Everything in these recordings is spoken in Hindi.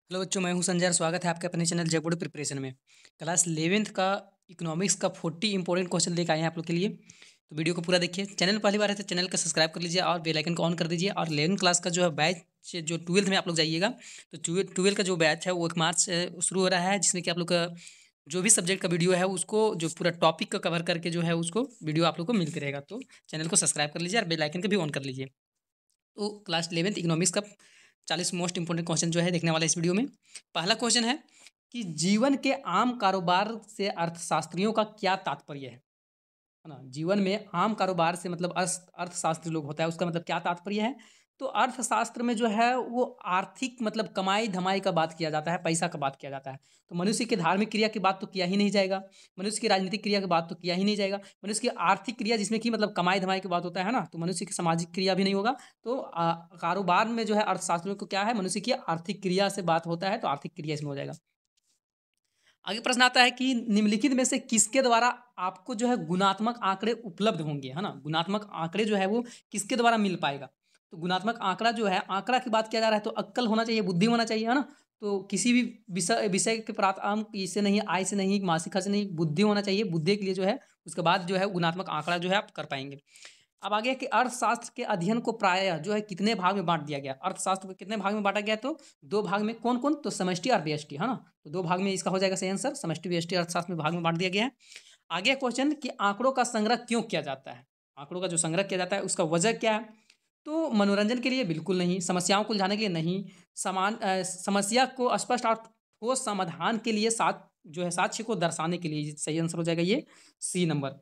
हेलो बच्चों, मैं हूं संजय और स्वागत है आपके अपने चैनल जय बोर्ड प्रिपरेशन में। क्लास 11th का इकोनॉमिक्स का 40 इंपॉर्टेंट क्वेश्चन लेकर आए हैं आप लोग के लिए। तो वीडियो को पूरा देखिए। चैनल पहली बार है तो चैनल को सब्सक्राइब कर लीजिए और बेल आइकन को ऑन कर दीजिए। और 11th क्लास का जो है बैच जो 12th में आप लोग जाइएगा, तो 12th का जो बैच है वो 1 मार्च से शुरू हो रहा है, जिसमें कि आप लोग का जो भी सब्जेक्ट का वीडियो है उसको जो पूरा टॉपिक का कवर करके जो है उसको वीडियो आप लोग को मिलते रहेगा। तो चैनल को सब्सक्राइब कर लीजिए और बेल आइकन को भी ऑन कर लीजिए। तो क्लास 11th इकोनॉमिक्स का 40 मोस्ट इंपोर्टेंट क्वेश्चन जो है देखने वाला है इस वीडियो में। पहला क्वेश्चन है कि जीवन के आम कारोबार से अर्थशास्त्रियों का क्या तात्पर्य है ना। जीवन में आम कारोबार से मतलब अर्थशास्त्री लोग होता है, उसका मतलब क्या तात्पर्य है। तो अर्थशास्त्र में जो है वो आर्थिक मतलब कमाई धमाई का बात किया जाता है, पैसा का बात किया जाता है। तो मनुष्य की धार्मिक क्रिया की बात तो किया ही नहीं जाएगा, मनुष्य की राजनीतिक क्रिया की बात तो किया ही नहीं जाएगा, मनुष्य की आर्थिक क्रिया जिसमें कि मतलब कमाई धमाई की बात होता है ना, तो मनुष्य की सामाजिक क्रिया भी नहीं होगा। तो कारोबार में जो है अर्थशास्त्रियों को क्या है, मनुष्य की आर्थिक क्रिया से बात होता है, तो आर्थिक क्रिया इसमें हो जाएगा। आगे प्रश्न आता है कि निम्नलिखित में से किसके द्वारा आपको जो है गुणात्मक आंकड़े उपलब्ध होंगे, है ना। गुणात्मक आंकड़े जो है वो किसके द्वारा मिल पाएगा। तो गुणात्मक आंकड़ा जो है, आंकड़ा की बात किया जा रहा है तो अक्कल होना चाहिए, बुद्धि होना चाहिए, है ना। तो किसी भी विषय विषय के प्राप्त अंक इससे नहीं, आय से नहीं, मासिक खर्च नहीं, बुद्धि होना चाहिए। बुद्धि के लिए जो है उसके बाद जो है गुणात्मक आंकड़ा जो है आप कर पाएंगे। अब आगे है कि अर्थशास्त्र के अध्ययन को प्रायः जो है कितने भाग में बांट दिया गया। अर्थशास्त्र को कितने भाग में बांटा गया, तो दो भाग में। कौन कौन, तो समष्टि और व्यष्टि, है ना। तो दो भाग में इसका हो जाएगा सही आंसर, समष्टि व्यष्टि अर्थशास्त्र में भाग में बांट दिया गया है। आगे क्वेश्चन कि आंकड़ों का संग्रह क्यों किया जाता है। आंकड़ों का जो संग्रह किया जाता है उसका वजह क्या है। तो मनोरंजन के लिए बिल्कुल नहीं, समस्याओं को उलझाने के लिए नहीं, समस्या को स्पष्ट और ठोस समाधान के लिए, साथ जो है साक्ष्य को दर्शाने के लिए। सही आंसर हो जाएगा ये सी नंबर।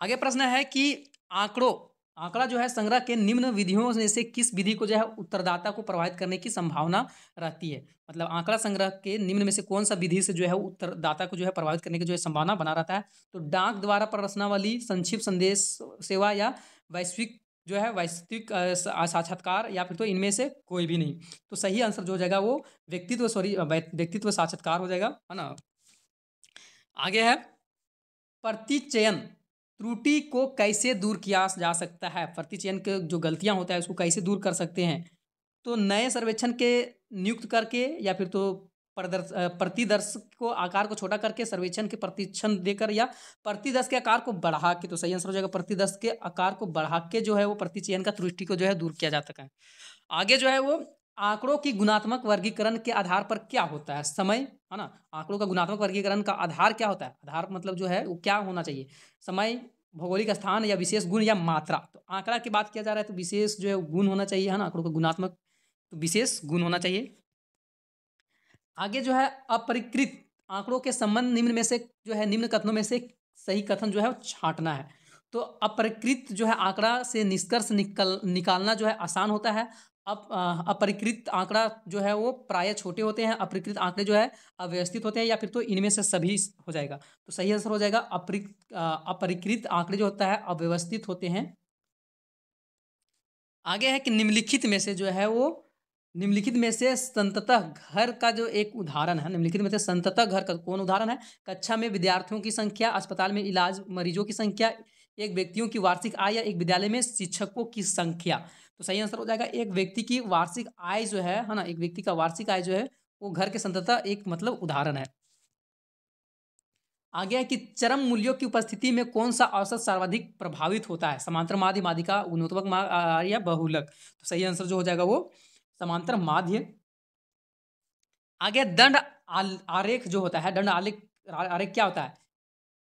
आगे प्रश्न है कि आंकड़ों आंकड़ा जो है संग्रह के निम्न विधियों में से किस विधि को जो है उत्तरदाता को प्रभावित करने की संभावना रहती है। मतलब आंकड़ा संग्रह के निम्न में से कौन सा विधि से जो है उत्तरदाता को जो है प्रभावित करने की जो है संभावना बना रहता है। तो डाक द्वारा प्ररचनावली, संक्षिप्त संदेश सेवा या वैश्विक जो है वैश्विक साक्षात्कार, या फिर तो इनमें से कोई भी नहीं। तो सही आंसर जो हो जाएगा वो व्यक्तित्व साक्षात्कार हो जाएगा, है ना। आगे है प्रतिचयन त्रुटि को कैसे दूर किया जा सकता है। प्रतिचयन के जो गलतियां होता है उसको कैसे दूर कर सकते हैं। तो नए सर्वेक्षण के नियुक्त करके, या फिर तो प्रतिदर्श को आकार को छोटा करके सर्वेक्षण के प्रतिक्षण देकर, या प्रतिदर्श के आकार को बढ़ा के। तो सही आंसर हो जाएगा प्रतिदर्श के आकार को बढ़ा के जो है वो प्रतिचयन का त्रुटि को जो है दूर किया जा सकता है। आगे जो है वो आंकड़ों की गुणात्मक वर्गीकरण के आधार पर क्या होता है। समय, है ना। आंकड़ों का गुणात्मक वर्गीकरण का आधार क्या होता है, आधार मतलब जो है वो क्या होना चाहिए। समय, भौगोलिक स्थान, या विशेष गुण, या मात्रा। तो आंकड़ा की बात किया जा रहा है तो विशेष जो है गुण होना चाहिए, है ना। आंकड़ों का गुणात्मक तो विशेष गुण होना चाहिए। आगे जो है अपरिकृत आंकड़ों के संबंध निम्न में से जो है निम्न कथनों में से सही कथन जो है वो छांटना है। तो अपरिकृत जो है आंकड़ा से निष्कर्ष निकालना जो है आसान होता है। अपरिकृत आंकड़ा जो है वो प्राय छोटे होते हैं, अपरिकृत आंकड़े जो है अव्यवस्थित होते हैं, या फिर तो इनमें से सभी हो जाएगा। तो सही आंसर हो जाएगा अपरिकृत आंकड़े जो होता है अव्यवस्थित होते हैं। आगे है कि निम्नलिखित में से जो है वो निम्नलिखित में से संततः घर का जो एक उदाहरण है, निम्नलिखित में से संततः घर का कौन उदाहरण है। कक्षा में विद्यार्थियों की संख्या, अस्पताल में इलाज मरीजों की संख्या, एक व्यक्तियों की वार्षिक आय, या एक विद्यालय में शिक्षकों की संख्या। तो सही आंसर हो जाएगा एक व्यक्ति की वार्षिक आय जो है ना, एक व्यक्ति का वार्षिक आय जो है वो घर के संततः एक मतलब उदाहरण है। आगे है कि चरम मूल्यों की उपस्थिति में कौन सा औसत सर्वाधिक प्रभावित होता है। समांतर माध्य, माध्यिका, गुणोत्तमक या बहुलक। तो सही आंसर जो हो जाएगा वो समांतर माध्य। आगे दंड आरेख जो होता है, दंड आलेख आरेख क्या होता है।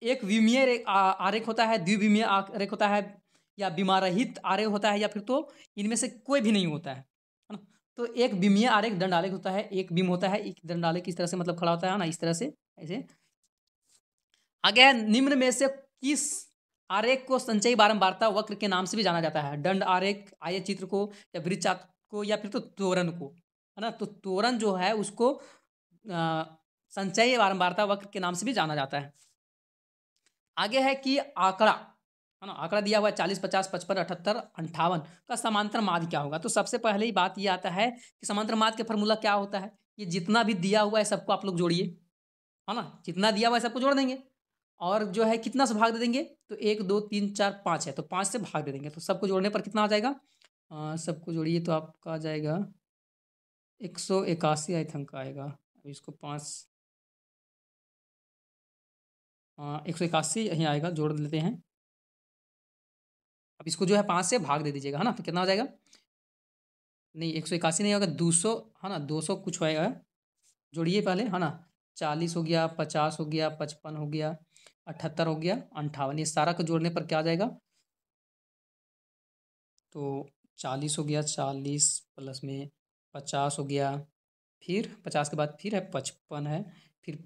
एक विमीय आरेख होता है, द्विविमीय आरेख होता है, या विमारहित आरेख होता है, या फिर तो इनमें से कोई भी नहीं होता है ना। तो एक विमीय आरेख दंड आलेख होता है, एक बीम होता है, एक दंड आलेख इस तरह से मतलब खड़ा होता है ना, इस तरह से ऐसे। आगे है निम्न में से किस आरेख को संचयी बारंबारता वक्र के नाम से भी जाना जाता है। दंड आरेख, आय चित्र को, या वृत्ताकार को, या फिर तो त्वरण को, है ना। तो त्वरण जो है उसको संचयी बारंबारता वक्र के नाम से भी जाना जाता है। आगे है कि आंकड़ा, है ना। आंकड़ा दिया हुआ है 40, 50, 55, 78, 58 का समांतर माध्य क्या होगा। तो सबसे पहले ही बात ये आता है कि समांतर माध्य का फॉर्मूला क्या होता है। ये जितना भी दिया हुआ है सबको आप लोग जोड़िए, है ना। जितना दिया हुआ है सबको जोड़ देंगे, और जो है कितना से भाग दे देंगे। तो 1 2 3 4 5 है, तो 5 से भाग दे देंगे। तो सबको जोड़ने पर कितना आ जाएगा, सबको जोड़िए तो आपका आ जाएगा 181 आई थिंक आएगा। अब इसको 5, हाँ 181 यहीं आएगा, जोड़ लेते हैं। अब इसको जो है 5 से भाग दे दीजिएगा, है ना, तो कितना हो जाएगा? नहीं 181 नहीं होगा, 200, है ना, 200 कुछ होएगा। जोड़िए पहले, है ना। 40 हो गया, 50 हो गया, 55 हो गया, 78 हो गया, 58, ये सारा को जोड़ने पर क्या आ जाएगा? तो 40 हो गया, 40 प्लस में 50 हो गया, फिर 50 के बाद फिर है 55 है, फिर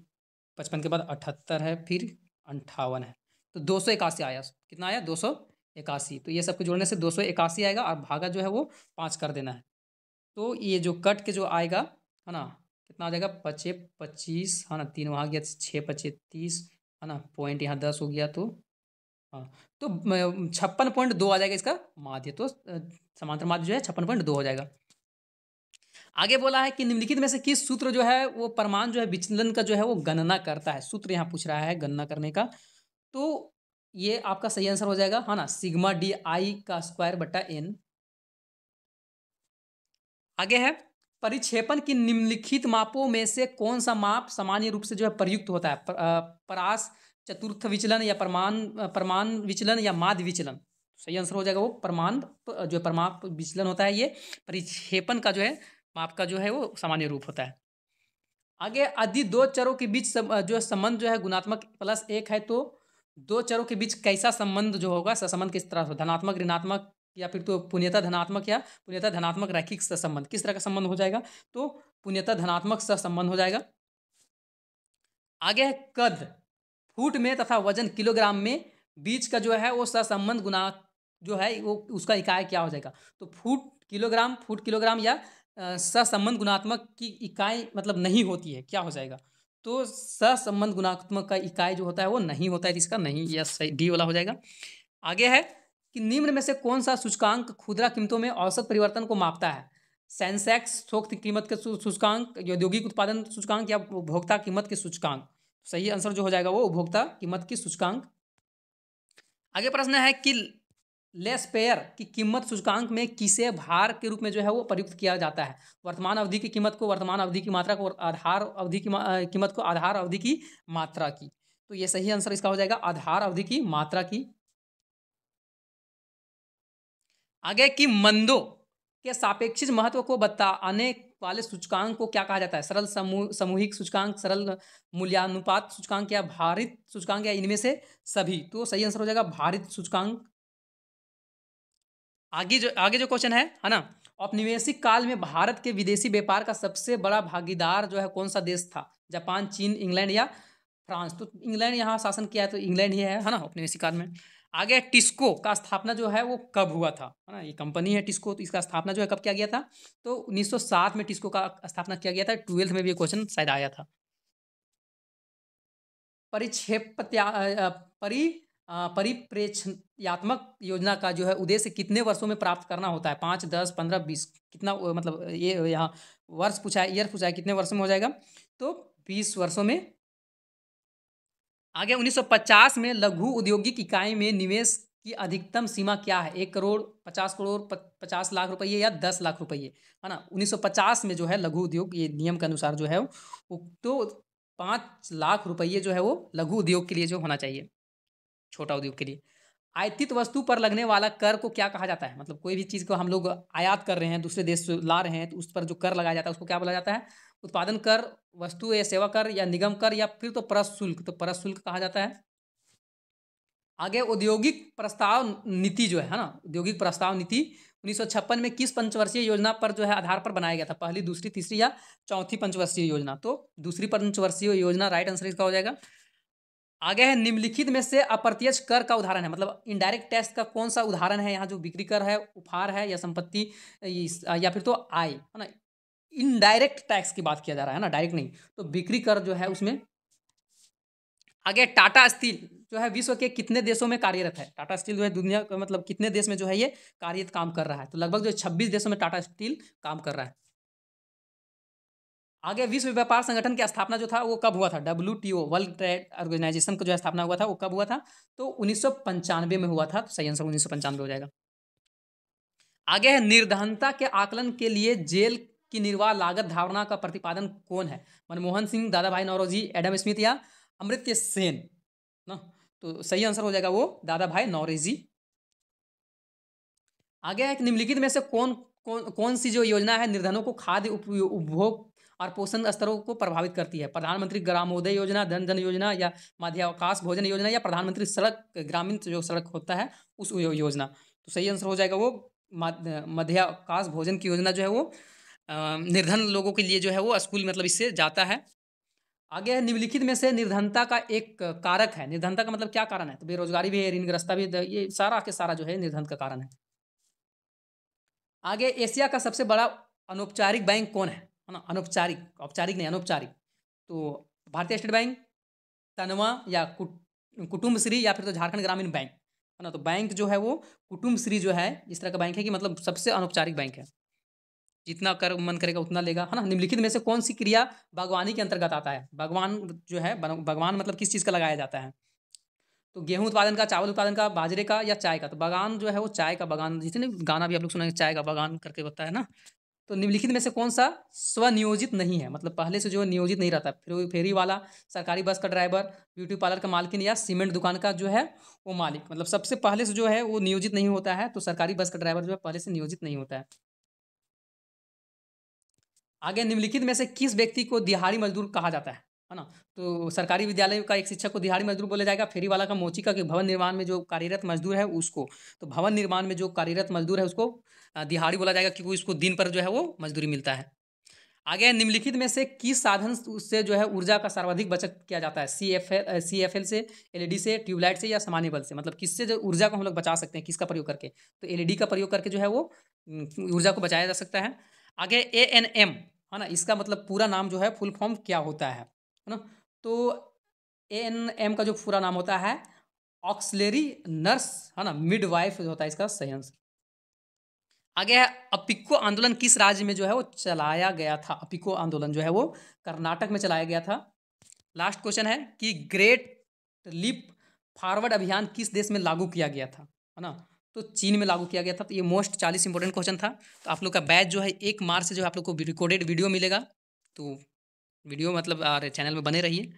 55 के बाद 78 है, फिर 58 है। तो 281 आया। कितना आया? 281। तो ये सबको जोड़ने से 281 आएगा, और भागा जो है वो 5 कर देना है। तो ये जो कट के जो आएगा, है ना, कितना आ जाएगा? 25, है ना, 3 वहाँ गया, 6 25 30, है ना, पॉइंट यहाँ 10 हो गया, तो हाँ, तो 56.2 आ जाएगा इसका माध्य। तो समांतर माध्य जो है 56.2 हो जाएगा। आगे बोला है कि निम्नलिखित में से किस सूत्र जो है वो परमाणु जो है विचलन का जो है वो गणना करता है। सूत्र यहाँ पूछ रहा है गणना करने का। तो ये आपका सही आंसर हो जाएगा, है ना, सिग्मा डी आई का स्क्वायर बटा एन। आगे है, परिक्षेपण की निम्नलिखित मापों में से कौन सा माप सामान्य रूप से जो है प्रयुक्त होता है? परास चतुर्थ विचलन, या परमान विचलन, या माध्य विचलन। सही आंसर हो जाएगा वो परमान, जो परमाप विचलन होता है, ये परिक्षेपण का जो है माप का जो है वो सामान्य रूप होता है। आगे, यदि दो चरों के बीच जो संबंध जो है गुणात्मक +1 है, तो दो चरों के बीच कैसा संबंध जो होगा, सहसंबंध किस तरह से? धनात्मक, ऋणात्मक, या फिर तो पुण्यतः धनात्मक, या पुण्यतः धनात्मक रैखिक सहसंबंध, किस तरह का संबंध हो जाएगा? तो पुण्यतः धनात्मक सहसंबंध हो जाएगा। आगे है कद, फुट में तथा वजन किलोग्राम में, बीच का जो है वो सहसंबंध गुना जो है वो उसका इकाई क्या हो जाएगा? तो फुट किलोग्राम, या सहसंबंध गुणात्मक की इकाई मतलब नहीं होती है, क्या हो जाएगा? तो सहसंबंध गुणात्मक का इकाई जो होता है वो नहीं होता है, तो इसका नहीं, यह सही डी वाला हो जाएगा। आगे है कि निम्न में से कौन सा सूचकांक खुदरा कीमतों में औसत परिवर्तन को मापता है? सेंसेक्स थोक कीमत के सूचकांक, औद्योगिक उत्पादन सूचकांक, या उपभोक्ता कीमत के सूचकांक। सही आंसर जो हो जाएगा वो उपभोक्ता कीमत की सूचकांक। आगे प्रश्न है कि लेस्पेयर की कीमत सूचकांक में किसे भार के रूप में जो है वो प्रयुक्त किया जाता है? वर्तमान अवधि की कीमत को, वर्तमान अवधि की मात्रा को, आधार अवधि की कीमत को, आधार अवधि की मात्रा की। तो ये सही आंसर इसका हो जाएगा आधार अवधि की मात्रा की। आगे कि मंदों के सापेक्षिक महत्व को बताने वाले सूचकांक को क्या कहा जाता है? सरल सामूहिक सूचकांक, सरल मूल्यानुपात सूचकांक, या भारित सूचकांक, या इनमें से सभी। तो सही आंसर हो जाएगा भारित सूचकांक। आगे जो क्वेश्चन है ना, औपनिवेशिक काल में भारत के विदेशी व्यापार का सबसे बड़ा भागीदार जो है कौन सा देश था? जापान, चीन, इंग्लैंड, या फ्रांस? तो इंग्लैंड यहाँ शासन किया है, तो इंग्लैंड ही है ना, औपनिवेशिक काल में। आगे टिस्को का स्थापना जो है वो कब हुआ था? है ना, ये कंपनी है टिस्को, तो इसका स्थापना जो है कब किया गया था? तो 1907 में टिस्को का स्थापना किया गया था। 12th में भी ये क्वेश्चन शायद आया था। परिप्रेक्ष्यात्मक योजना का जो है उद्देश्य कितने वर्षों में प्राप्त करना होता है? 5, 10, 15, 20? कितना मतलब ये यहाँ वर्ष पूछा है, ईयर पूछा है, कितने वर्षों में हो जाएगा? तो 20 वर्षों में। आगे 1950 में लघु औद्योगिक इकाई में निवेश की अधिकतम सीमा क्या है? 1 करोड़, 50 करोड़, 50 लाख रुपये, या 10 लाख रुपये? है ना, 1950 में जो है लघु उद्योग, ये नियम के अनुसार जो है वो, तो 5 लाख रुपये जो है वो लघु उद्योग के लिए जो होना चाहिए, छोटा उद्योग के लिए। आयातित वस्तु पर लगने वाला कर को क्या कहा जाता है? मतलब कोई भी चीज़ को हम लोग आयात कर रहे हैं, दूसरे देश से ला रहे हैं, तो उस पर जो कर लगाया जाता है उसको क्या बोला जाता है? उत्पादन कर, वस्तु या सेवा कर, या निगम कर, या फिर तो प्रशुल्क। तो प्रशुल्क कहा जाता है। आगे औद्योगिक प्रस्ताव नीति जो है ना, औद्योगिक प्रस्ताव नीति 1956 में किस पंचवर्षीय योजना पर जो है आधार पर बनाया गया था? पहली, दूसरी, तीसरी, या चौथी पंचवर्षीय योजना? तो दूसरी पंचवर्षीय योजना राइट आंसर इसका हो जाएगा। आगे है, निम्नलिखित में से अप्रत्यक्ष कर का उदाहरण है, मतलब इनडायरेक्ट टैक्स का कौन सा उदाहरण है? यहाँ जो बिक्री कर है, उपहार है, या संपत्ति, या फिर तो आय, है ना। इनडायरेक्ट टैक्स की बात किया जा रहा है ना, डायरेक्ट नहीं। तो बिक्री कर जो है उसमें। आगे टाटा स्टील जो है विश्व के कितने देशों में कार्यरत है? टाटा स्टील जो है दुनिया का मतलब कितने देश में जो है ये कार्यरत काम कर रहा है? तो लगभग जो 26 देशों में टाटा स्टील काम कर रहा है। आगे, विश्व व्यापार संगठन की स्थापना जो था वो कब हुआ था? WTO, वर्ल्ड ट्रेड ऑर्गेनाइजेशन का जो है स्थापना हुआ था वो कब हुआ था? तो 1995 में हुआ था। तो सही आंसर 1995 हो जाएगा। आगे है, निर्धनता के आकलन के लिए जेल की निर्वाह लागत धारणा का प्रतिपादन कौन है? मनमोहन सिंह, दादा भाई नौरोजी, एडम स्मिथ या अमर्त्य सेन ना? तो सही आंसर हो जाएगा वो दादा भाई नौरोजी। आगे है कि निम्नलिखित में से कौन सी जो योजना है निर्धनों को खाद्य उपभोग और पोषण स्तरों को प्रभावित करती है? प्रधानमंत्री ग्रामोदय योजना, धन धन योजना या मध्यावकाश भोजन योजना या प्रधानमंत्री सड़क ग्रामीण जो सड़क होता है उस योजना। तो सही आंसर हो जाएगा वो मध्यावकाश भोजन की योजना जो है वो निर्धन लोगों के लिए जो है वो स्कूल मतलब इससे जाता है। आगे है निम्नलिखित में से निर्धनता का एक कारक है। निर्धनता का मतलब क्या कारण है? तो बेरोजगारी भी है, ऋणग्रस्तता भी, ये सारा के सारा जो है निर्धन का कारण है। आगे एशिया का सबसे बड़ा अनौपचारिक बैंक कौन है ना? अनौपचारिक, औपचारिक नहीं, अनौपचारिक। तो भारतीय स्टेट बैंक, तनवा या कुटुम्बश्री या फिर तो झारखंड ग्रामीण बैंक है ना? तो बैंक जो है वो कुटुम्बश्री जो है इस तरह का बैंक है कि मतलब सबसे अनौपचारिक बैंक है, जितना कर मन करेगा उतना लेगा है ना। निम्नलिखित में से कौन सी क्रिया बागवानी के अंतर्गत आता है? बागवान जो है, बागवान मतलब किस चीज़ का लगाया जाता है? तो गेहूं उत्पादन का, चावल उत्पादन का, बाजरे का या चाय का? तो बागान जो है वो चाय का बागान, जितने गाना भी आप लोग सुनेंगे चाय का बागान करके होता है ना। तो निम्नलिखित में से कौन सा स्वनियोजित नहीं है? मतलब पहले से जो है नियोजित नहीं रहता। फिर फेरी वाला, सरकारी बस का ड्राइवर, ब्यूटी पार्लर का मालकिन या सीमेंट दुकान का जो है वो मालिक। मतलब सबसे पहले से जो है वो नियोजित नहीं होता है। तो सरकारी बस का ड्राइवर जो है पहले से नियोजित नहीं होता है। आगे निम्नलिखित में से किस व्यक्ति को दिहाड़ी मजदूर कहा जाता है ना? तो सरकारी विद्यालय का एक शिक्षक को दिहाड़ी मजदूर बोला जाएगा। फेरी वाला का मोची का, कि भवन निर्माण में जो कार्यरत मजदूर है उसको। तो भवन निर्माण में जो कार्यरत मजदूर है उसको दिहाड़ी बोला जाएगा, क्योंकि उसको दिन पर जो है वो मजदूरी मिलता है। आगे निम्नलिखित में से किस साधन से जो है ऊर्जा का सर्वाधिक बचत किया जाता है? CFL से, LED से, ट्यूबलाइट से या सामान्य बल्ब से? मतलब किससे जो ऊर्जा को हम लोग बचा सकते हैं, किसका प्रयोग करके? तो LED का प्रयोग करके जो है वो ऊर्जा को बचाया जा सकता है। आगे ANM है ना, इसका मतलब पूरा नाम जो है फुल फॉर्म क्या होता है ना? तो ANM का जो पूरा नाम होता है ऑक्सलेरी नर्स है ना, मिडवाइफ जो होता है इसका सही आंसर। आगे है अपिक्को आंदोलन किस राज्य में जो है वो चलाया गया था? अपिक्को आंदोलन जो है वो कर्नाटक में चलाया गया था। लास्ट क्वेश्चन है कि ग्रेट लीप फॉरवर्ड अभियान किस देश में लागू किया गया था, है ना? तो चीन में लागू किया गया था। तो ये मोस्ट 40 इंपॉर्टेंट क्वेश्चन था। तो आप लोग का बैच जो है 1 मार्च से जो है आप लोग को रिकॉर्डेड वीडियो मिलेगा। तो वीडियो मतलब चैनल में बने रहिए।